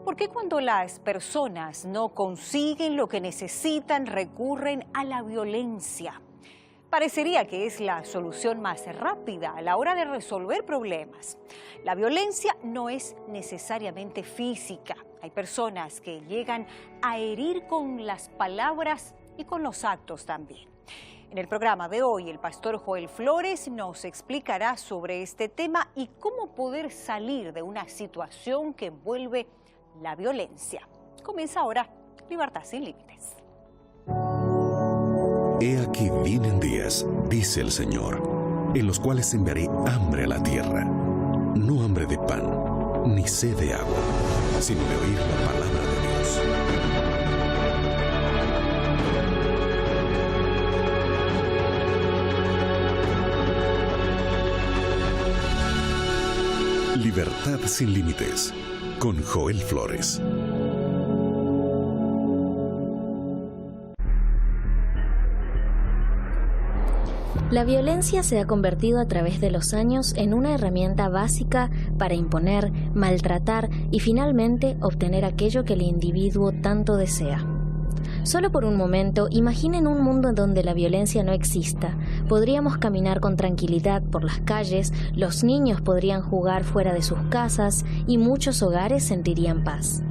¿Por qué cuando las personas no consiguen lo que necesitan recurren a la violencia? Parecería que es la solución más rápida a la hora de resolver problemas. La violencia no es necesariamente física. Hay personas que llegan a herir con las palabras y con los actos también. En el programa de hoy, el pastor Joel Flores nos explicará sobre este tema y cómo poder salir de una situación que envuelve la violencia. Comienza ahora Libertad sin Límites. He aquí vienen días, dice el Señor, en los cuales enviaré hambre a la tierra, no hambre de pan, ni sed de agua, sino de oír la palabra de Dios. Libertad sin Límites, con Joel Flores. La violencia se ha convertido a través de los años en una herramienta básica para imponer, maltratar y finalmente obtener aquello que el individuo tanto desea. Solo por un momento, imaginen un mundo en donde la violencia no exista. Podríamos caminar con tranquilidad por las calles, los niños podrían jugar fuera de sus casas y muchos hogares sentirían paz.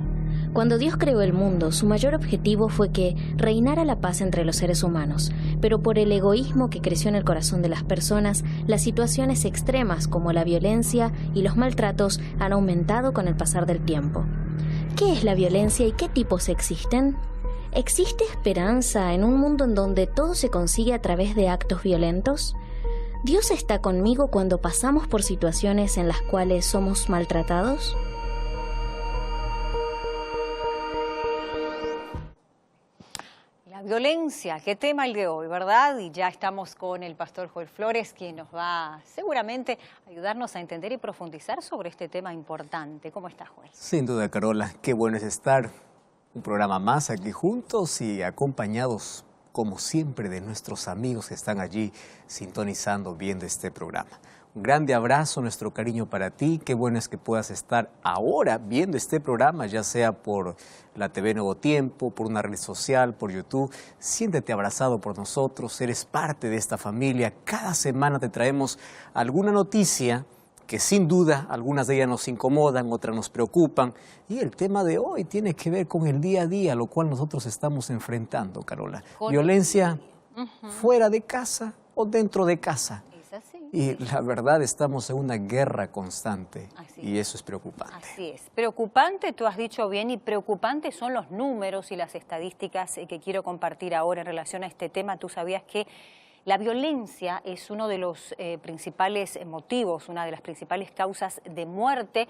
Cuando Dios creó el mundo, su mayor objetivo fue que reinara la paz entre los seres humanos, pero por el egoísmo que creció en el corazón de las personas, las situaciones extremas como la violencia y los maltratos han aumentado con el pasar del tiempo. ¿Qué es la violencia y qué tipos existen? ¿Existe esperanza en un mundo en donde todo se consigue a través de actos violentos? ¿Dios está conmigo cuando pasamos por situaciones en las cuales somos maltratados? La violencia, qué tema el de hoy, ¿verdad? Y ya estamos con el pastor Joel Flores, quien nos va seguramente a ayudarnos a entender y profundizar sobre este tema importante. ¿Cómo estás, Joel? Sin duda, Carola, qué bueno es estar un programa más aquí juntos y acompañados, como siempre, de nuestros amigos que están allí sintonizando, viendo este programa. Un grande abrazo, nuestro cariño para ti. Qué bueno es que puedas estar ahora viendo este programa, ya sea por la TV Nuevo Tiempo, por una red social, por YouTube. Siéntete abrazado por nosotros, eres parte de esta familia. Cada semana te traemos alguna noticia que sin duda algunas de ellas nos incomodan, otras nos preocupan. Y el tema de hoy tiene que ver con el día a día, lo cual nosotros estamos enfrentando, Carola. Violencia fuera de casa o dentro de casa. Y la verdad, estamos en una guerra constante y eso es preocupante. Así es. Preocupante, tú has dicho bien, y preocupantes son los números y las estadísticas que quiero compartir ahora en relación a este tema. Tú sabías que la violencia es uno de los principales motivos, una de las principales causas de muerte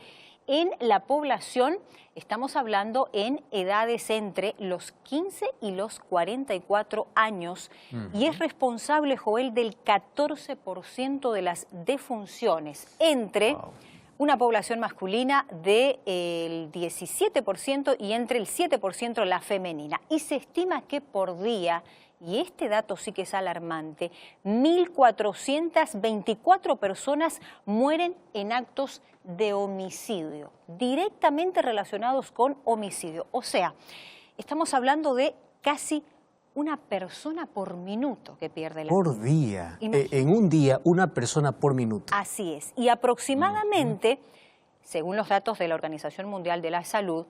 en la población. Estamos hablando en edades entre los 15 y los 44 años y es responsable, Joel, del 14% de las defunciones entre una población masculina del 17% y entre el 7% la femenina. Y se estima que por día, y este dato sí que es alarmante, 1.424 personas mueren en actos de homicidio, directamente relacionados con homicidio. O sea, estamos hablando de casi una persona por minuto que pierde la vida. Por día. En un día, una persona por minuto. Así es. Y aproximadamente, según los datos de la Organización Mundial de la Salud,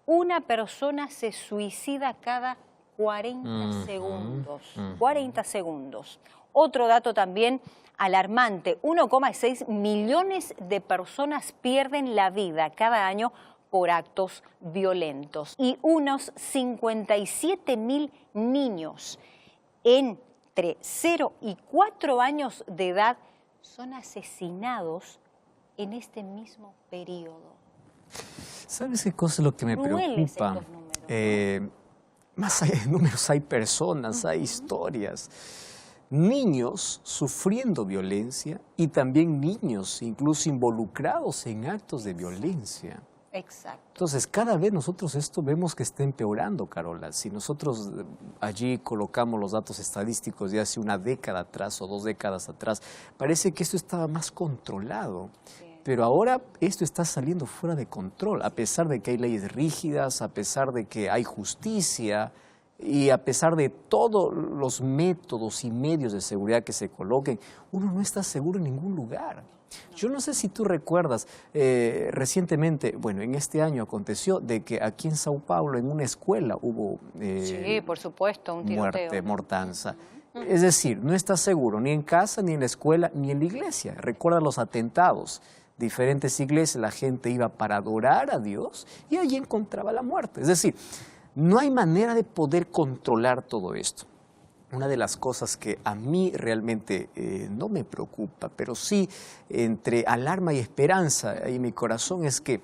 una persona se suicida cada 40 segundos. 40 segundos. Otro dato también alarmante, 1,6 millones de personas pierden la vida cada año por actos violentos. Y unos 57.000 niños entre 0 y 4 años de edad son asesinados en este mismo periodo. ¿Sabes qué cosa es lo que me preocupa? Más allá de números, hay personas, hay historias. Niños sufriendo violencia y también niños incluso involucrados en actos de violencia. Exacto. Entonces, cada vez nosotros esto vemos que está empeorando, Carola. Si nosotros allí colocamos los datos estadísticos de hace una década atrás o 2 décadas atrás, parece que esto estaba más controlado. Pero ahora esto está saliendo fuera de control, a pesar de que hay leyes rígidas, a pesar de que hay justicia y a pesar de todos los métodos y medios de seguridad que se coloquen, uno no está seguro en ningún lugar. Yo no sé si tú recuerdas, recientemente, bueno, en este año aconteció de que aquí en Sao Paulo, en una escuela, hubo sí, por supuesto, un tiroteo, muerte, mortanza. Es decir, no estás seguro ni en casa, ni en la escuela, ni en la iglesia. Recuerda los atentados. Diferentes iglesias, la gente iba para adorar a Dios y allí encontraba la muerte. Es decir, no hay manera de poder controlar todo esto. Una de las cosas que a mí realmente no me preocupa, pero sí entre alarma y esperanza en mi corazón es que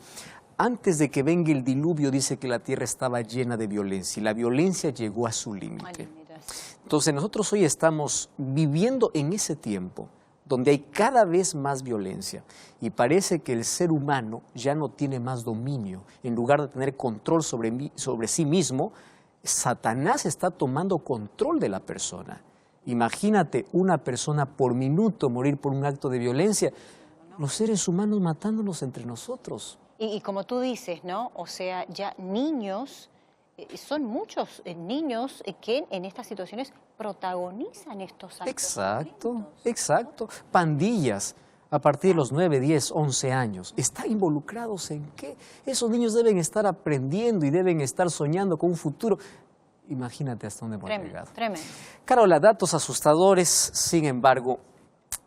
antes de que venga el diluvio dice que la tierra estaba llena de violencia y la violencia llegó a su límite. Entonces nosotros hoy estamos viviendo en ese tiempo donde hay cada vez más violencia y parece que el ser humano ya no tiene más dominio. En lugar de tener control sobre sí mismo, Satanás está tomando control de la persona. Imagínate una persona por minuto morir por un acto de violencia, los seres humanos matándonos entre nosotros. Y como tú dices, ¿no? O sea, ya niños, son muchos niños que en estas situaciones protagonizan estos actos. Exacto, exacto. Pandillas a partir de los 9, 10, 11 años. ¿Están involucrados en qué? Esos niños deben estar aprendiendo y deben estar soñando con un futuro. Imagínate hasta dónde hemos llegado. Tremendo. Carola, datos asustadores, sin embargo,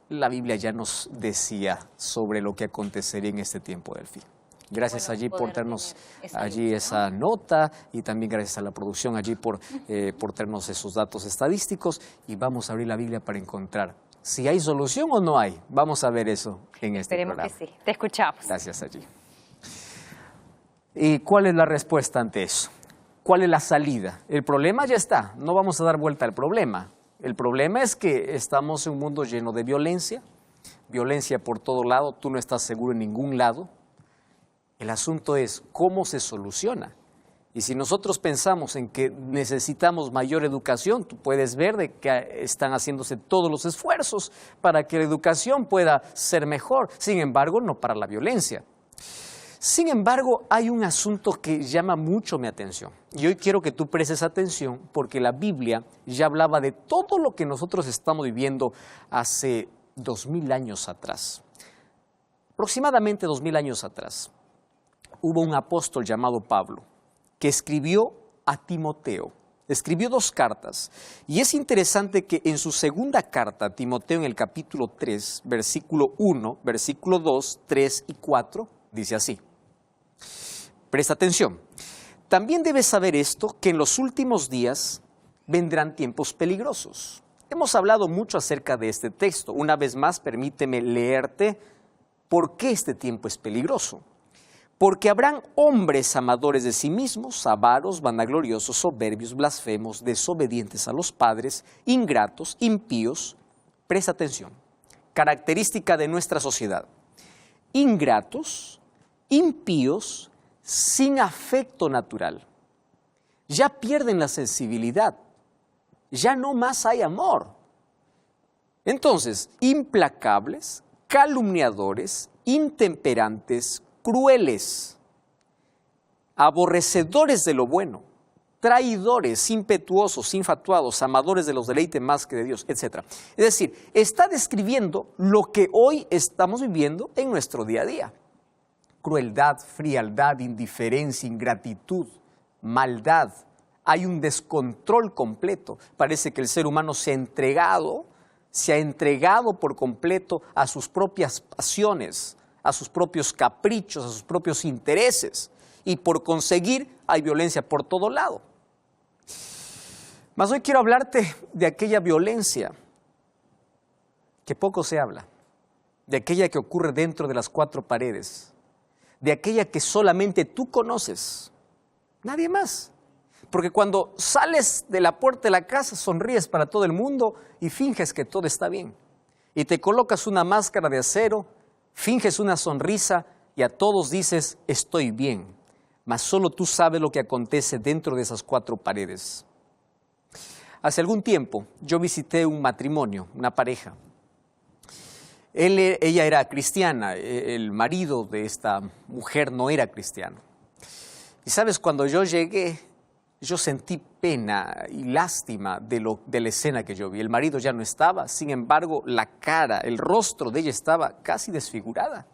la Biblia ya nos decía sobre lo que acontecería en este tiempo del fin. Gracias allí por tenernos allí esa nota y también gracias a la producción allí por tenernos esos datos estadísticos y vamos a abrir la Biblia para encontrar si hay solución o no hay. Vamos a ver eso en este programa. Esperemos que sí. Te escuchamos. Gracias allí. ¿Y cuál es la respuesta ante eso? ¿Cuál es la salida? El problema ya está, no vamos a dar vuelta al problema. El problema es que estamos en un mundo lleno de violencia, violencia por todo lado, tú no estás seguro en ningún lado. El asunto es cómo se soluciona. Y si nosotros pensamos en que necesitamos mayor educación, tú puedes ver de que están haciéndose todos los esfuerzos para que la educación pueda ser mejor. Sin embargo, no para la violencia. Sin embargo, hay un asunto que llama mucho mi atención. Y hoy quiero que tú prestes atención porque la Biblia ya hablaba de todo lo que nosotros estamos viviendo hace 2000 años atrás. Aproximadamente 2000 años atrás. Hubo un apóstol llamado Pablo que escribió a Timoteo. Escribió 2 cartas. Y es interesante que en su segunda carta a Timoteo, en el capítulo 3, versículo 1, versículo 2, 3 y 4, dice así. Presta atención. También debes saber esto, que en los últimos días vendrán tiempos peligrosos. Hemos hablado mucho acerca de este texto. Una vez más, permíteme leerte por qué este tiempo es peligroso. Porque habrán hombres amadores de sí mismos, avaros, vanagloriosos, soberbios, blasfemos, desobedientes a los padres, ingratos, impíos. Presta atención. Característica de nuestra sociedad. Ingratos, impíos, sin afecto natural. Ya pierden la sensibilidad. Ya no más hay amor. Entonces, implacables, calumniadores, intemperantes, crueles, aborrecedores de lo bueno, traidores, impetuosos, infatuados, amadores de los deleites más que de Dios, etc. Es decir, está describiendo lo que hoy estamos viviendo en nuestro día a día. Crueldad, frialdad, indiferencia, ingratitud, maldad. Hay un descontrol completo. Parece que el ser humano se ha entregado por completo a sus propias pasiones, a sus propios caprichos, a sus propios intereses. Y por conseguir hay violencia por todo lado. Mas hoy quiero hablarte de aquella violencia que poco se habla, de aquella que ocurre dentro de las 4 paredes, de aquella que solamente tú conoces, nadie más. Porque cuando sales de la puerta de la casa sonríes para todo el mundo y finges que todo está bien. Y te colocas una máscara de acero, finges una sonrisa y a todos dices, estoy bien. Mas solo tú sabes lo que acontece dentro de esas 4 paredes. Hace algún tiempo yo visité un matrimonio, una pareja. Ella era cristiana, el marido de esta mujer no era cristiano. Y sabes, cuando yo llegué, yo sentí pena y lástima de la escena que yo vi. El marido ya no estaba, sin embargo, la cara, el rostro de ella estaba casi desfigurada.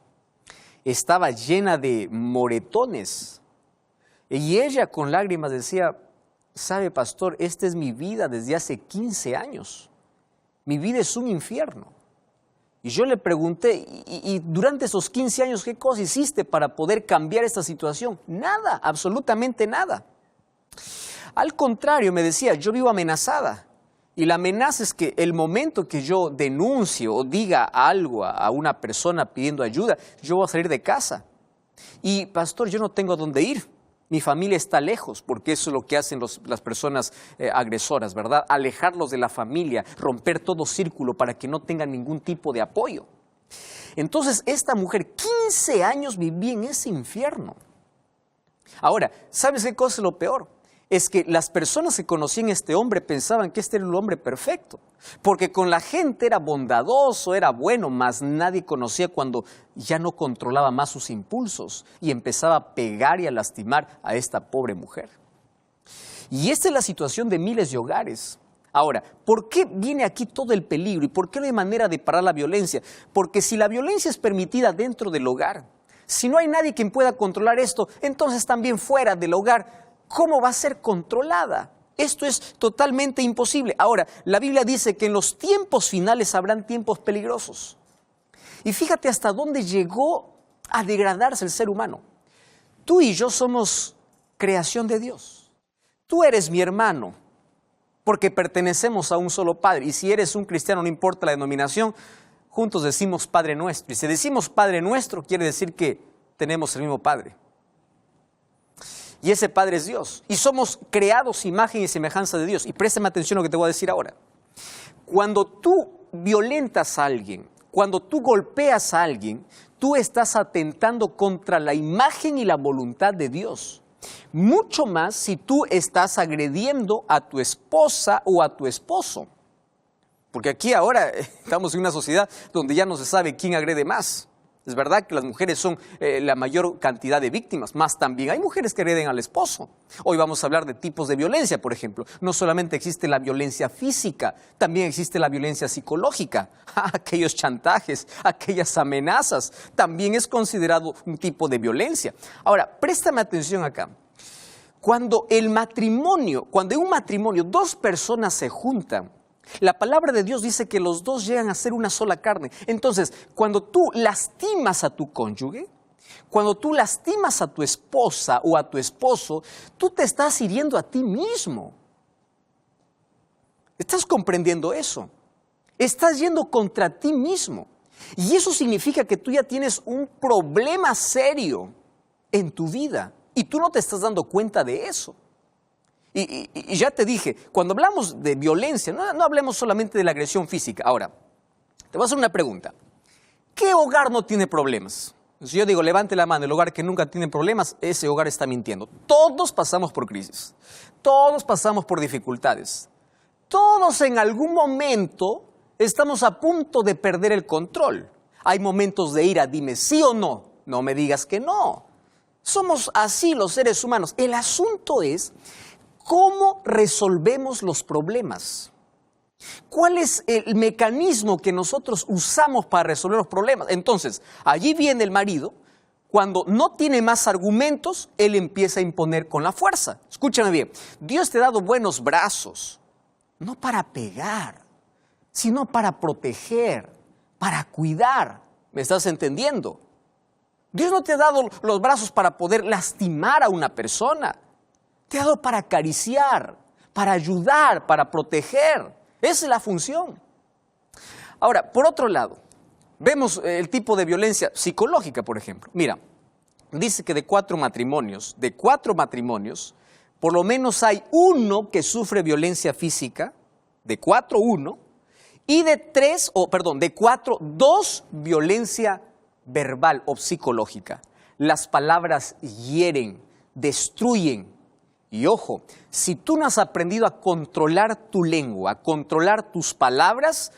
Estaba llena de moretones. Y ella con lágrimas decía, sabe, pastor, esta es mi vida desde hace 15 años. Mi vida es un infierno. Y yo le pregunté, ¿y durante esos 15 años qué cosa hiciste para poder cambiar esta situación? Nada, absolutamente nada. Al contrario, me decía, yo vivo amenazada. Y la amenaza es que el momento que yo denuncie o diga algo a una persona pidiendo ayuda, yo voy a salir de casa. Y pastor, yo no tengo a dónde ir. Mi familia está lejos, porque eso es lo que hacen las personas agresoras, ¿verdad? Alejarlos de la familia, romper todo círculo para que no tengan ningún tipo de apoyo. Entonces, esta mujer, 15 años vivía en ese infierno. Ahora, ¿sabes qué cosa es lo peor? Es que las personas que conocían a este hombre pensaban que este era el hombre perfecto, porque con la gente era bondadoso, era bueno, mas nadie conocía cuando ya no controlaba más sus impulsos y empezaba a pegar y a lastimar a esta pobre mujer. Y esta es la situación de miles de hogares. Ahora, ¿por qué viene aquí todo el peligro y por qué no hay manera de parar la violencia? Porque si la violencia es permitida dentro del hogar, si no hay nadie quien pueda controlar esto, entonces también fuera del hogar, ¿cómo va a ser controlada? Esto es totalmente imposible. Ahora, la Biblia dice que en los tiempos finales habrán tiempos peligrosos. Y fíjate hasta dónde llegó a degradarse el ser humano. Tú y yo somos creación de Dios. Tú eres mi hermano, porque pertenecemos a un solo Padre. Y si eres un cristiano, no importa la denominación, juntos decimos Padre Nuestro. Y si decimos Padre Nuestro, quiere decir que tenemos el mismo Padre. Y ese Padre es Dios. Y somos creados imagen y semejanza de Dios. Y préstame atención a lo que te voy a decir ahora. Cuando tú violentas a alguien, cuando tú golpeas a alguien, tú estás atentando contra la imagen y la voluntad de Dios. Mucho más si tú estás agrediendo a tu esposa o a tu esposo. Porque aquí ahora estamos en una sociedad donde ya no se sabe quién agrede más. Es verdad que las mujeres son la mayor cantidad de víctimas, más también hay mujeres que agreden al esposo. Hoy vamos a hablar de tipos de violencia, por ejemplo. No solamente existe la violencia física, también existe la violencia psicológica. Aquellos chantajes, aquellas amenazas, también es considerado un tipo de violencia. Ahora, préstame atención acá. Cuando en un matrimonio dos personas se juntan, la palabra de Dios dice que los dos llegan a ser una sola carne. Entonces, cuando tú lastimas a tu cónyuge, cuando tú lastimas a tu esposa o a tu esposo, tú te estás hiriendo a ti mismo. ¿Estás comprendiendo eso? Estás yendo contra ti mismo. Y eso significa que tú ya tienes un problema serio en tu vida y tú no te estás dando cuenta de eso. Y ya te dije, cuando hablamos de violencia, no hablemos solamente de la agresión física. Ahora, te voy a hacer una pregunta. ¿Qué hogar no tiene problemas? Si yo digo, levante la mano, el hogar que nunca tiene problemas, ese hogar está mintiendo. Todos pasamos por crisis. Todos pasamos por dificultades. Todos en algún momento estamos a punto de perder el control. Hay momentos de ira, dime sí o no. No me digas que no. Somos así los seres humanos. El asunto es ¿cómo resolvemos los problemas? ¿Cuál es el mecanismo que nosotros usamos para resolver los problemas? Entonces, allí viene el marido, cuando no tiene más argumentos, él empieza a imponer con la fuerza. Escúchame bien, Dios te ha dado buenos brazos, no para pegar, sino para proteger, para cuidar. ¿Me estás entendiendo? Dios no te ha dado los brazos para poder lastimar a una persona. Te ha dado para acariciar, para ayudar, para proteger. Esa es la función. Ahora, por otro lado, vemos el tipo de violencia psicológica, por ejemplo. Mira, dice que de 4 matrimonios, por lo menos hay uno que sufre violencia física, de 4, 1, y de 4, 2 violencia verbal o psicológica. Las palabras hieren, destruyen. Y ojo, si tú no has aprendido a controlar tu lengua, a controlar tus palabras,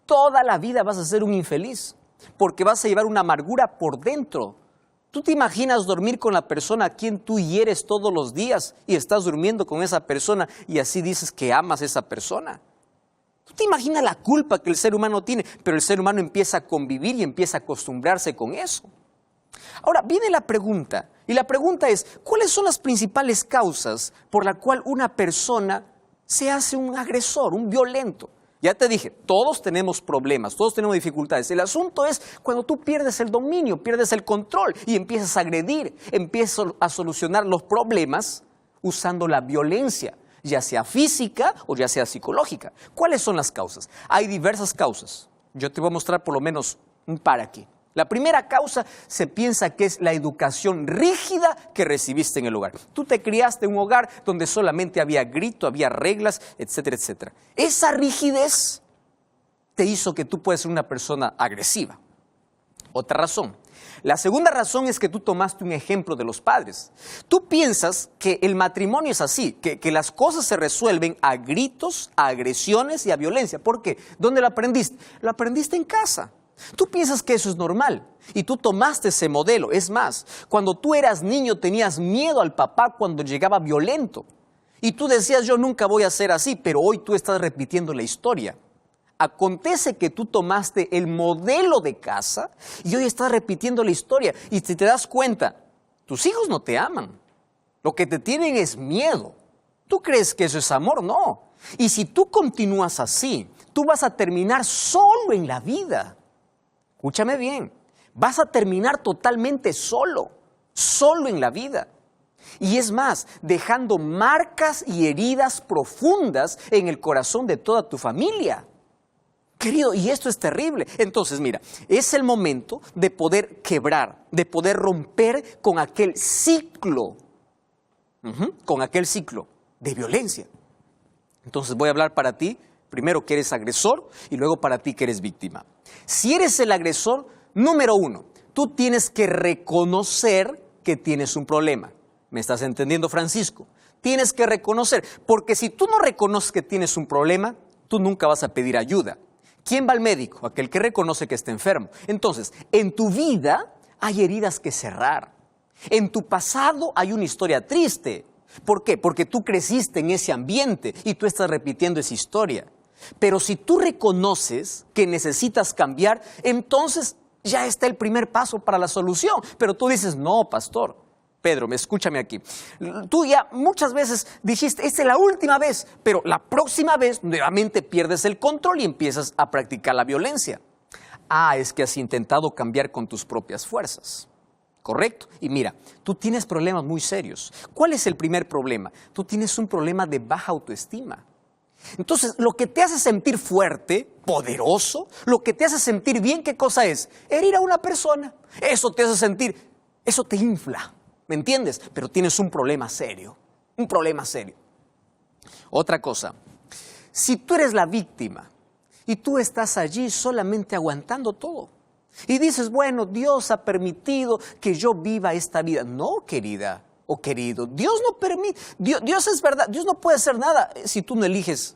toda la vida vas a ser un infeliz. porque vas a llevar una amargura por dentro. ¿Tú te imaginas dormir con la persona a quien tú hieres todos los días y estás durmiendo con esa persona y así dices que amas a esa persona? ¿Tú te imaginas la culpa que el ser humano tiene? Pero el ser humano empieza a convivir y empieza a acostumbrarse con eso. Ahora, viene la pregunta, y la pregunta es, ¿cuáles son las principales causas por la cual una persona se hace un agresor, un violento? Ya te dije, todos tenemos problemas, todos tenemos dificultades. El asunto es cuando tú pierdes el dominio, pierdes el control y empiezas a agredir, empiezas a solucionar los problemas usando la violencia, ya sea física o ya sea psicológica. ¿Cuáles son las causas? Hay diversas causas. Yo te voy a mostrar por lo menos un par aquí. La primera causa se piensa que es la educación rígida que recibiste en el hogar. Tú te criaste en un hogar donde solamente había grito, había reglas, etcétera, etcétera. Esa rigidez te hizo que tú puedas ser una persona agresiva. Otra razón. La segunda razón es que tú tomaste un ejemplo de los padres. Tú piensas que el matrimonio es así, que las cosas se resuelven a gritos, a agresiones y a violencia. ¿Por qué? ¿Dónde lo aprendiste? Lo aprendiste en casa. Tú piensas que eso es normal y tú tomaste ese modelo. Es más, cuando tú eras niño tenías miedo al papá cuando llegaba violento. Y tú decías, yo nunca voy a ser así, pero hoy tú estás repitiendo la historia. Acontece que tú tomaste el modelo de casa y hoy estás repitiendo la historia. Y si te das cuenta, tus hijos no te aman. Lo que te tienen es miedo. ¿Tú crees que eso es amor? No. Y si tú continúas así, tú vas a terminar solo en la vida. Escúchame bien, vas a terminar totalmente solo en la vida. Y es más, dejando marcas y heridas profundas en el corazón de toda tu familia. Querido, y esto es terrible. Entonces, mira, es el momento de poder quebrar, de poder romper con aquel ciclo, de violencia. Entonces voy a hablar para ti, primero que eres agresor y luego para ti que eres víctima. Si eres el agresor, número uno, tú tienes que reconocer que tienes un problema. ¿Me estás entendiendo, Francisco? Tienes que reconocer, porque si tú no reconoces que tienes un problema, tú nunca vas a pedir ayuda. ¿Quién va al médico? Aquel que reconoce que está enfermo. Entonces, en tu vida hay heridas que cerrar. En tu pasado hay una historia triste. ¿Por qué? Porque tú creciste en ese ambiente y tú estás repitiendo esa historia. Pero si tú reconoces que necesitas cambiar, entonces ya está el primer paso para la solución. Pero tú dices, no, pastor, Pedro, escúchame aquí. Tú ya muchas veces dijiste, esta es la última vez, pero la próxima vez nuevamente pierdes el control y empiezas a practicar la violencia. Ah, es que has intentado cambiar con tus propias fuerzas. ¿Correcto? Y mira, tú tienes problemas muy serios. ¿Cuál es el primer problema? Tú tienes un problema de baja autoestima. Entonces, lo que te hace sentir fuerte, poderoso, lo que te hace sentir bien, ¿qué cosa es? Herir a una persona. Eso te hace sentir, eso te infla, ¿me entiendes? Pero tienes un problema serio, un problema serio. Otra cosa, si tú eres la víctima y tú estás allí solamente aguantando todo y dices, bueno, Dios ha permitido que yo viva esta vida. No, querida. Oh, querido, Dios no permite, Dios es verdad, Dios no puede hacer nada si tú no eliges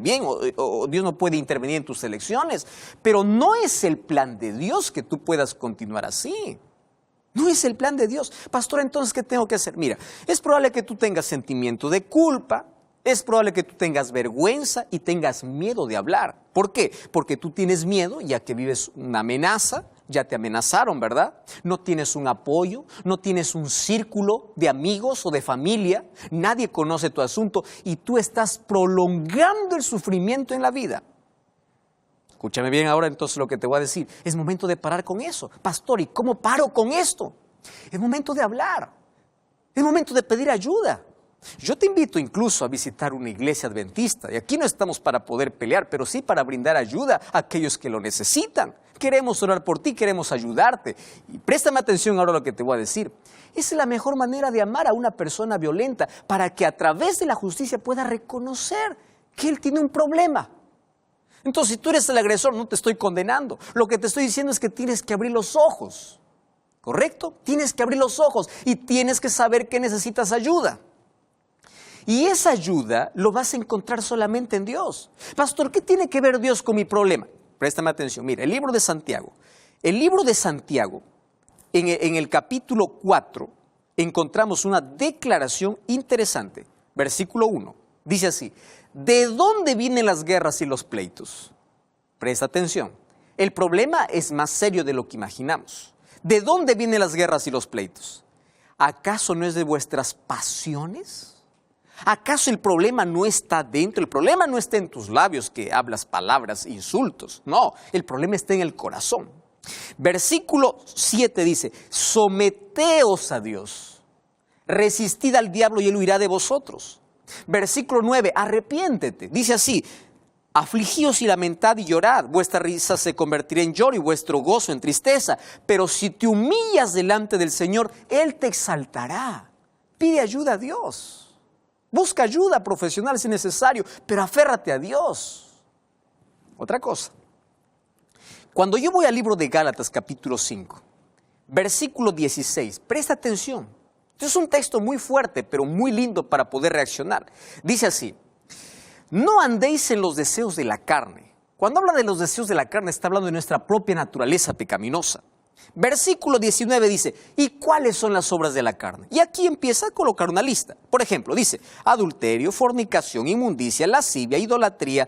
bien o Dios no puede intervenir en tus elecciones, pero no es el plan de Dios que tú puedas continuar así. No es el plan de Dios. Pastor, entonces, ¿qué tengo que hacer? Mira, es probable que tú tengas sentimiento de culpa, es probable que tú tengas vergüenza y tengas miedo de hablar. ¿Por qué? Porque tú tienes miedo ya que vives una amenaza. Ya te amenazaron, ¿verdad? No tienes un apoyo, no tienes un círculo de amigos o de familia, nadie conoce tu asunto y tú estás prolongando el sufrimiento en la vida. Escúchame bien ahora entonces lo que te voy a decir. Es momento de parar con eso. Pastor, ¿y cómo paro con esto? Es momento de hablar, es momento de pedir ayuda. Yo te invito incluso a visitar una iglesia adventista y aquí no estamos para poder pelear, pero sí para brindar ayuda a aquellos que lo necesitan. Queremos orar por ti, queremos ayudarte. Y préstame atención ahora a lo que te voy a decir. Esa es la mejor manera de amar a una persona violenta para que a través de la justicia pueda reconocer que él tiene un problema. Entonces, si tú eres el agresor, no te estoy condenando. Lo que te estoy diciendo es que tienes que abrir los ojos. ¿Correcto? Tienes que abrir los ojos y tienes que saber que necesitas ayuda. Y esa ayuda lo vas a encontrar solamente en Dios. Pastor, ¿qué tiene que ver Dios con mi problema? Préstame atención. Mira, el libro de Santiago, El libro de Santiago, en el capítulo 4, encontramos una declaración interesante. Versículo 1, dice así: ¿de dónde vienen las guerras y los pleitos? Presta atención, el problema es más serio de lo que imaginamos. ¿De dónde vienen las guerras y los pleitos? ¿Acaso no es de vuestras pasiones? ¿Acaso el problema no está dentro? El problema no está en tus labios que hablas palabras, insultos. No, el problema está en el corazón. Versículo 7 dice: someteos a Dios, resistid al diablo y él huirá de vosotros. Versículo 9, arrepiéntete. Dice así: afligíos y lamentad y llorad, vuestra risa se convertirá en lloro y vuestro gozo en tristeza. Pero si te humillas delante del Señor, Él te exaltará. Pide ayuda a Dios. Busca ayuda profesional si es necesario, pero aférrate a Dios. Otra cosa. Cuando yo voy al libro de Gálatas capítulo 5, versículo 16, presta atención. Este es un texto muy fuerte, pero muy lindo para poder reaccionar. Dice así: no andéis en los deseos de la carne. Cuando habla de los deseos de la carne, está hablando de nuestra propia naturaleza pecaminosa. Versículo 19 dice: ¿y cuáles son las obras de la carne? Y aquí empieza a colocar una lista. Por ejemplo, dice: adulterio, fornicación, inmundicia, lascivia, idolatría,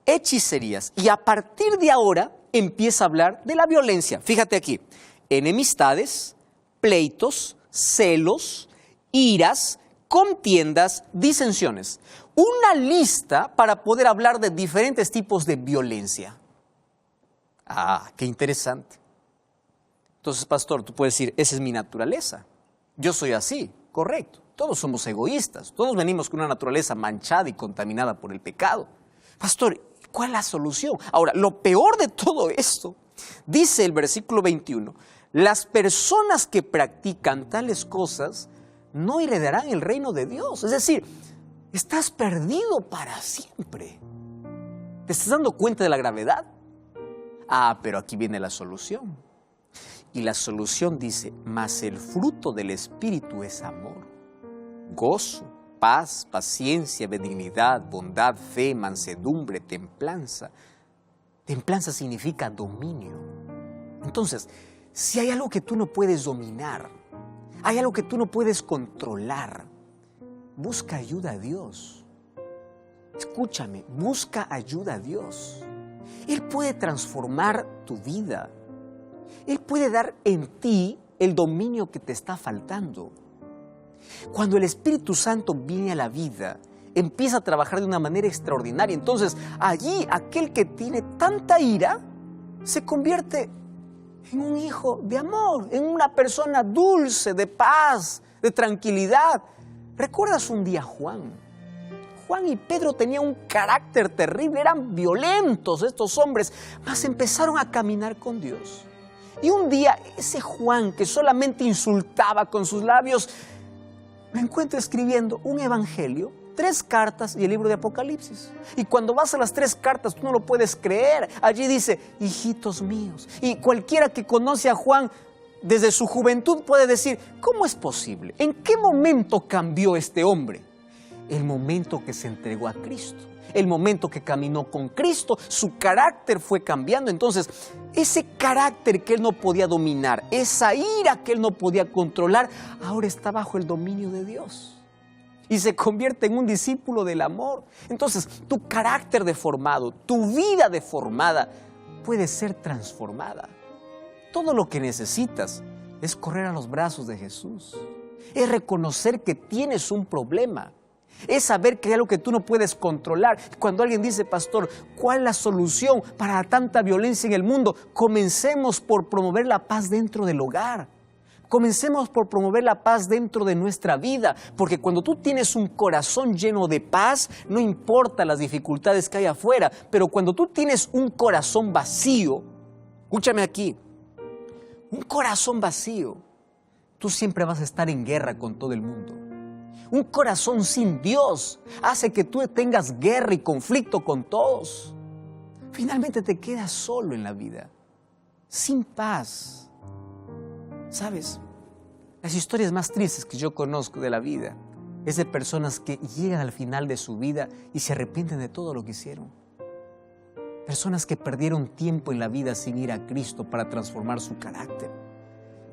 hechicerías. Y a partir de ahora empieza a hablar de la violencia. Fíjate aquí: enemistades, pleitos, celos, iras, contiendas, disensiones. Una lista para poder hablar de diferentes tipos de violencia. Ah, qué interesante. Entonces, pastor, tú puedes decir: esa es mi naturaleza. Yo soy así, correcto. Todos somos egoístas. Todos venimos con una naturaleza manchada y contaminada por el pecado. Pastor, ¿cuál es la solución? Ahora, lo peor de todo esto, dice el versículo 21, las personas que practican tales cosas no heredarán el reino de Dios. Es decir, estás perdido para siempre. ¿Te estás dando cuenta de la gravedad? Ah, pero aquí viene la solución. Y la solución dice: mas el fruto del Espíritu es amor, gozo, paz, paciencia, benignidad, bondad, fe, mansedumbre, templanza. Templanza significa dominio. Entonces, si hay algo que tú no puedes dominar, hay algo que tú no puedes controlar, busca ayuda a Dios. Escúchame, busca ayuda a Dios. Él puede transformar tu vida. Él puede dar en ti el dominio que te está faltando. Cuando el Espíritu Santo viene a la vida, empieza a trabajar de una manera extraordinaria. Entonces, allí aquel que tiene tanta ira se convierte en un hijo de amor, en una persona dulce, de paz, de tranquilidad. ¿Recuerdas un día a Juan? Juan y Pedro tenían un carácter terrible, eran violentos estos hombres, mas empezaron a caminar con Dios. Y un día ese Juan que solamente insultaba con sus labios, lo encuentro escribiendo un evangelio, 3 cartas y el libro de Apocalipsis. Y cuando vas a las 3 cartas tú no lo puedes creer. Allí dice: hijitos míos. Y cualquiera que conoce a Juan desde su juventud puede decir: ¿cómo es posible? ¿En qué momento cambió este hombre? El momento que se entregó a Cristo. El momento que caminó con Cristo, su carácter fue cambiando. Entonces, ese carácter que él no podía dominar, esa ira que él no podía controlar, ahora está bajo el dominio de Dios. Y se convierte en un discípulo del amor. Entonces, tu carácter deformado, tu vida deformada, puede ser transformada. Todo lo que necesitas es correr a los brazos de Jesús. Es reconocer que tienes un problema. Es saber que hay algo que tú no puedes controlar. Cuando alguien dice: pastor, ¿cuál es la solución para tanta violencia en el mundo? Comencemos por promover la paz dentro del hogar. Comencemos por promover la paz dentro de nuestra vida. Porque cuando tú tienes un corazón lleno de paz, no importa las dificultades que hay afuera. Pero cuando tú tienes un corazón vacío, escúchame aquí, un corazón vacío, tú siempre vas a estar en guerra con todo el mundo. Un corazón sin Dios hace que tú tengas guerra y conflicto con todos. Finalmente te quedas solo en la vida, sin paz. ¿Sabes? Las historias más tristes que yo conozco de la vida es de personas que llegan al final de su vida y se arrepienten de todo lo que hicieron. Personas que perdieron tiempo en la vida sin ir a Cristo para transformar su carácter.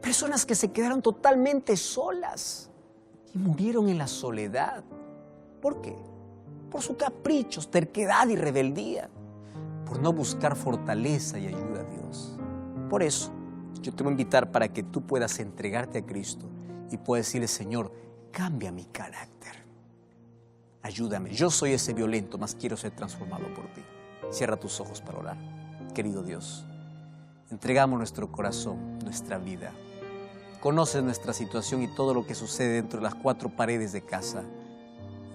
Personas que se quedaron totalmente solas y murieron en la soledad. ¿Por qué? Por sus caprichos, terquedad y rebeldía. Por no buscar fortaleza y ayuda a Dios. Por eso, yo te voy a invitar para que tú puedas entregarte a Cristo y puedas decirle, Señor, cambia mi carácter. Ayúdame, yo soy ese violento, mas quiero ser transformado por ti. Cierra tus ojos para orar. Querido Dios, entregamos nuestro corazón, nuestra vida. Conoces nuestra situación y todo lo que sucede dentro de las 4 paredes de casa.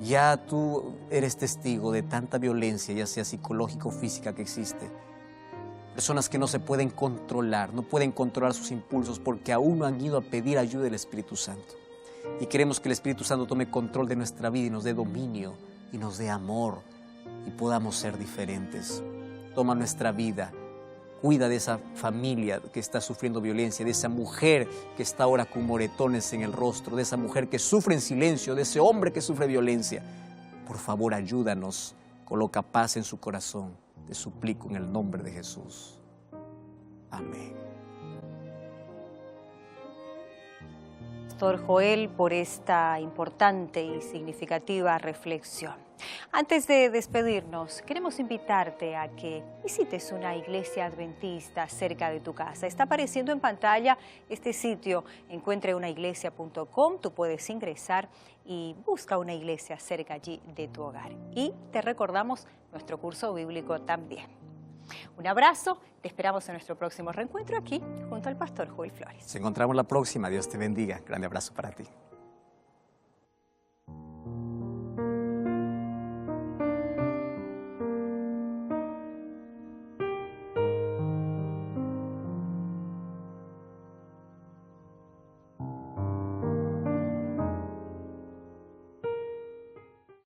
Ya tú eres testigo de tanta violencia, ya sea psicológica o física, que existe. Personas que no se pueden controlar, no pueden controlar sus impulsos porque aún no han ido a pedir ayuda del Espíritu Santo. Y queremos que el Espíritu Santo tome control de nuestra vida y nos dé dominio y nos dé amor y podamos ser diferentes. Toma nuestra vida. Cuida de esa familia que está sufriendo violencia, de esa mujer que está ahora con moretones en el rostro, de esa mujer que sufre en silencio, de ese hombre que sufre violencia. Por favor, ayúdanos, coloca paz en su corazón. Te suplico en el nombre de Jesús. Amén. Pastor Joel, por esta importante y significativa reflexión. Antes de despedirnos, queremos invitarte a que visites una iglesia adventista cerca de tu casa. Está apareciendo en pantalla este sitio, encuentreunaiglesia.com. Tú puedes ingresar y busca una iglesia cerca allí de tu hogar. Y te recordamos nuestro curso bíblico también. Un abrazo, te esperamos en nuestro próximo reencuentro aquí junto al Pastor Joel Flores. Nos encontramos la próxima, Dios te bendiga. Grande abrazo para ti.